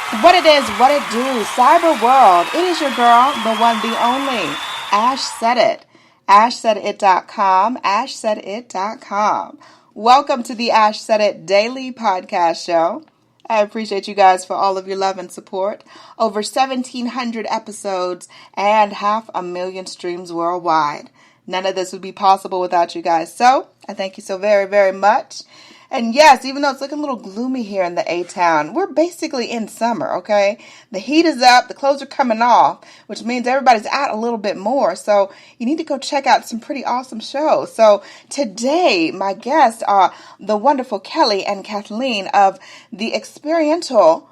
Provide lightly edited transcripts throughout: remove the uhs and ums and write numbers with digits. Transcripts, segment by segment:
What it is, what it do, cyber world. It is your girl, the one, the only, Ash Said It. AshSaidIt.com, AshSaidIt.com. Welcome to the Ash Said It Daily Podcast Show. I appreciate you guys for all of your love and support. Over 1,700 episodes and 500,000 streams worldwide. None of this would be possible without you guys. So, I thank you so very, very much. And yes, even though it's looking a little gloomy here in the A-Town, we're basically in summer, okay? The heat is up, the clothes are coming off, which means everybody's out a little bit more. So you need to go check out some pretty awesome shows. So today, my guests are the wonderful Kelly and Kathleen of the Experiential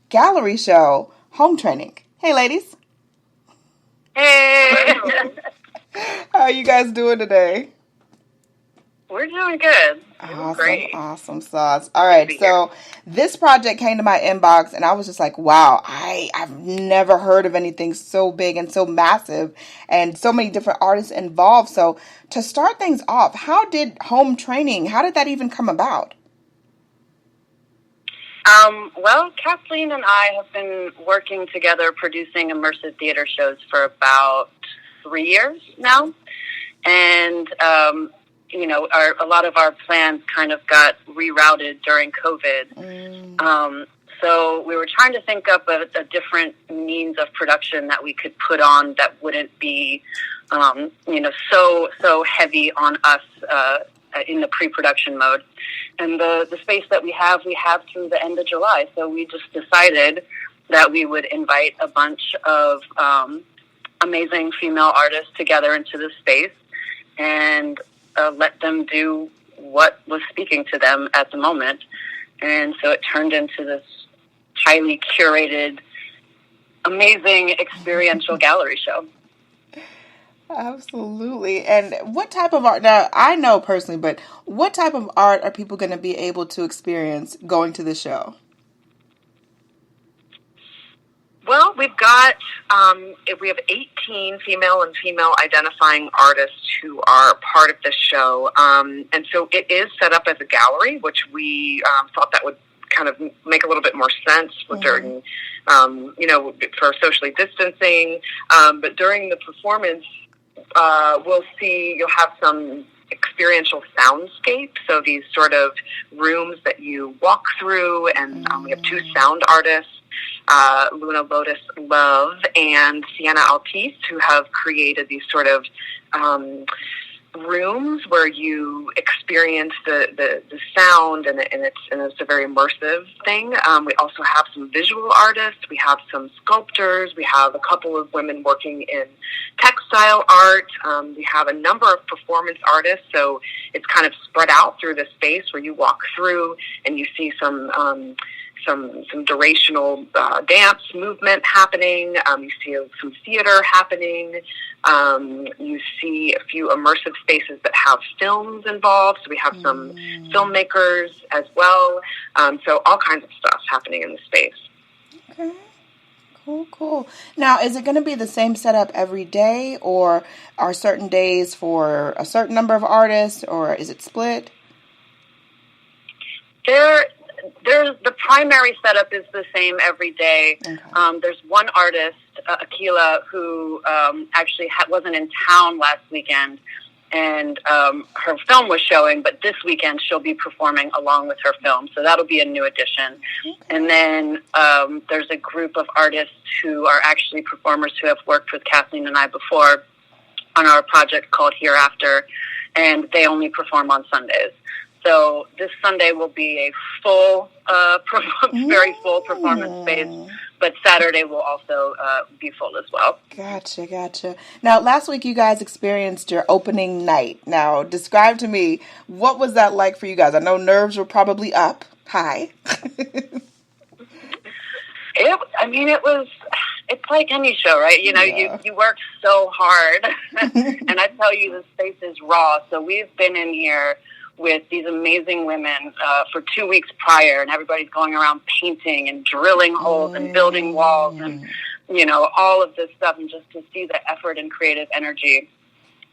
Gallery Show, HomeTraining. Hey, ladies. Hey. How are you guys doing today? We're doing good. Awesome, great. Awesome sauce. All right, so this project came to my inbox, and I was just like, wow, I've never heard of anything so big and so massive and so many different artists involved. So to start things off, how did HomeTraining, how did that even come about? Well, Kathleen and I have been working together producing immersive theater shows for about 3 years now. And, a lot of our plans kind of got rerouted during COVID. So we were trying to think up a different means of production that we could put on that wouldn't be, so heavy on us in the pre-production mode. And the space that we have through the end of July. So we just decided that we would invite a bunch of amazing female artists together into the space and let them do what was speaking to them at the moment. And so it turned into this highly curated, amazing experiential gallery show. Absolutely. And what type of art, now I know personally, but what type of art are people going to be able to experience going to the show? Well, we have 18 female and female identifying artists who are part of this show. And so it is set up as a gallery, which we thought that would kind of make a little bit more sense during, for socially distancing. But during the performance, you'll have some experiential soundscape. So these sort of rooms that you walk through, and we have 2 sound artists, Luna Lotus Love and Sienna Altis, who have created these sort of rooms where you experience the sound, and it's a very immersive thing. We also have some visual artists. We have some sculptors. We have a couple of women working in textile art. We have a number of performance artists. So it's kind of spread out through the space where you walk through and you see some durational dance movement happening. You see some theater happening. You see a few immersive spaces that have films involved. So we have some filmmakers as well. So all kinds of stuff happening in the space. Okay. Cool. Now, is it going to be the same setup every day, or are certain days for a certain number of artists, or is it split? The primary setup is the same every day. Okay. There's one artist, Akila, who actually wasn't in town last weekend, and her film was showing, but this weekend she'll be performing along with her film, so that'll be a new addition. Okay. And then there's a group of artists who are actually performers who have worked with Kathleen and I before on our project called Hereafter, and they only perform on Sundays. So this Sunday will be a full, very full performance space, but Saturday will also be full as well. Gotcha. Now, last week you guys experienced your opening night. Now, describe to me, what was that like for you guys? I know nerves were probably up high. It's like any show, right? You work so hard, and I tell you, the space is raw. So we've been in here with these amazing women for 2 weeks prior, and everybody's going around painting and drilling holes and building walls and, all of this stuff. And just to see the effort and creative energy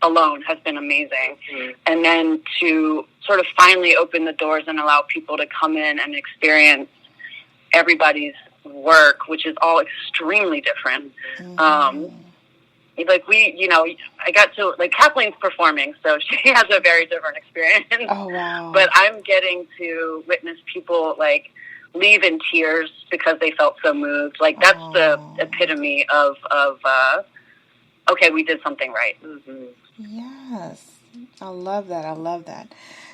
alone has been amazing. And then to sort of finally open the doors and allow people to come in and experience everybody's work, which is all extremely different. Like I got to, like, Kathleen's performing, so she has a very different experience. Oh, wow. But I'm getting to witness people, like, leave in tears because they felt so moved. Like, that's the epitome of okay, we did something right. Yes. I love that.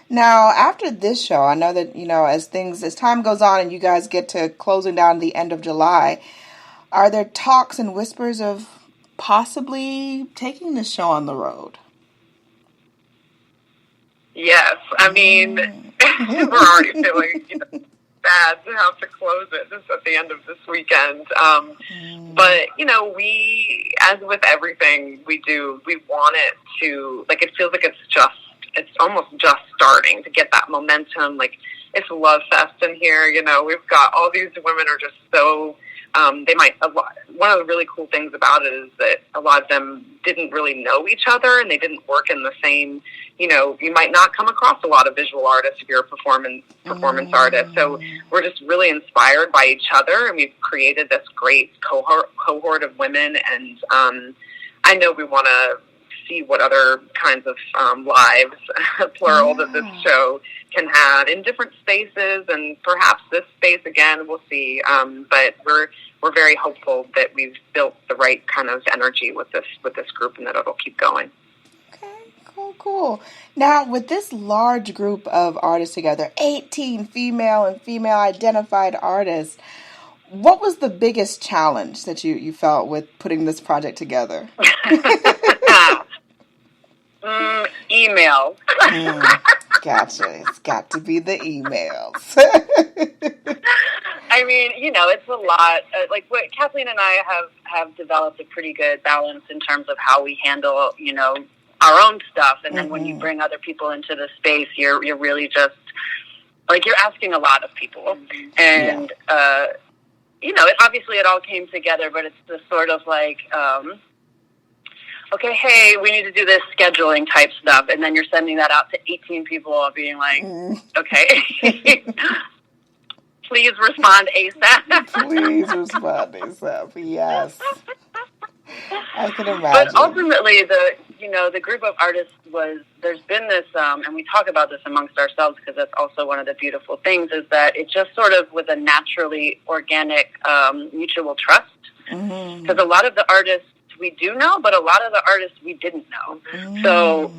Now, after this show, I know that, as time goes on and you guys get to closing down the end of July, are there talks and whispers of possibly taking this show on the road? Yes. I mean, we're already feeling bad to have to close it just at the end of this weekend. But, we, as with everything we do, we want it to, like, it feels like it's almost just starting to get that momentum. Like, it's a love fest in here. We've got all these women are just so, one of the really cool things about it is that a lot of them didn't really know each other, and they didn't work in the same, you might not come across a lot of visual artists if you're a performance artist. So we're just really inspired by each other, and we've created this great cohort of women. And I know we want to see what other kinds of lives, plural, that this show can have in different spaces, and perhaps this space again, we'll see. But we're very hopeful that we've built the right kind of energy with this group, and that it'll keep going. Okay, cool. Now, with this large group of artists together, 18 female and female identified artists, what was the biggest challenge that you felt with putting this project together? Emails. Gotcha. It's got to be the emails. I mean, it's a lot. Like, what Kathleen and I have developed a pretty good balance in terms of how we handle, our own stuff. And then when you bring other people into the space, you're really just, like, you're asking a lot of people. And, it all came together, but it's the sort of like, okay, hey, we need to do this scheduling type stuff. And then you're sending that out to 18 people being like, okay, please respond ASAP. Please respond ASAP, yes. I can imagine. But ultimately, the group of artists there's been this, and we talk about this amongst ourselves because that's also one of the beautiful things, is that it just sort of was a naturally organic mutual trust. Because a lot of the artists we do know, but a lot of the artists we didn't know. So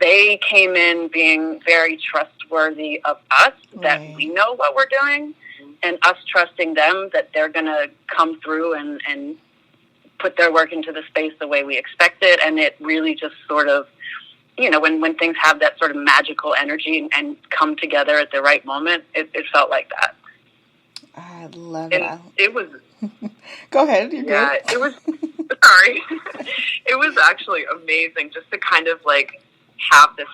they came in being very trustworthy of us, that we know what we're doing, and us trusting them that they're going to come through and put their work into the space the way we expect it. And it really just sort of, when things have that sort of magical energy and come together at the right moment, it felt like that. I love it. And it was... Go ahead. You're good. It was... Sorry. It was actually amazing just to kind of, like, have this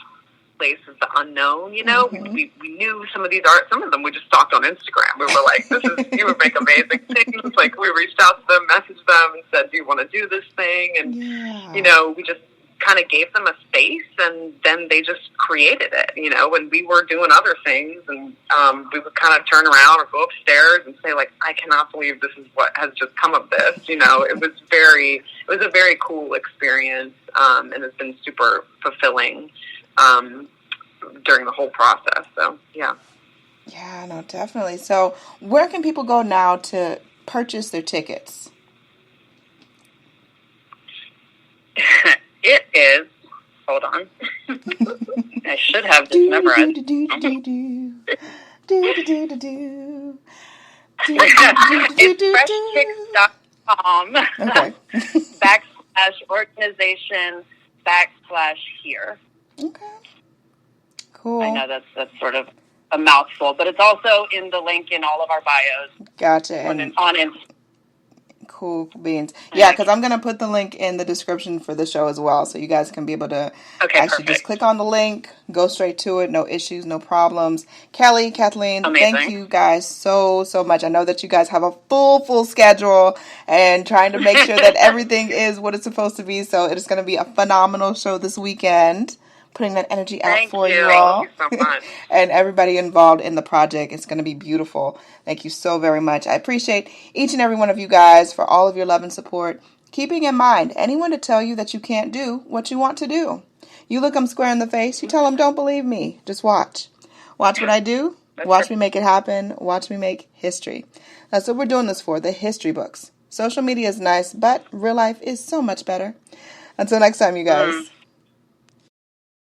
place of the unknown, We knew some of these art, some of them we just stalked on Instagram. We were like, you would make amazing things. Like, we reached out to them, messaged them, and said, do you want to do this thing? And, we just kind of gave them a space, and then they just created it, when we were doing other things. And we would kind of turn around or go upstairs and say, like, I cannot believe this is what has just come of this. It was a very cool experience, and it's been super fulfilling during the whole process. So, yeah. Yeah, no, definitely. So where can people go now to purchase their tickets? It is, hold on, I should have this memorized. Expresskicks.com /organization/here. Okay. Cool. I know that's sort of a mouthful, but it's also in the link in all of our bios. Gotcha. On Instagram. Cool beans. Yeah, because I'm going to put the link in the description for the show as well, so you guys can be able to just click on the link, go straight to it, no issues, no problems. Kelly, Kathleen, Thank you guys so much. I know that you guys have a full schedule and trying to make sure that everything is what it's supposed to be, so it is going to be a phenomenal show this weekend. putting that energy out Thank for you. you all. Thank you so much. And everybody involved in the project. It's going to be beautiful. Thank you so very much. I appreciate each and every one of you guys for all of your love and support. Keeping in mind, anyone to tell you that you can't do what you want to do. You look them square in the face, you tell them, don't believe me. Just watch. Watch what I do. Watch me make it happen. Watch me make history. That's what we're doing this for, the history books. Social media is nice, but real life is so much better. Until next time, you guys.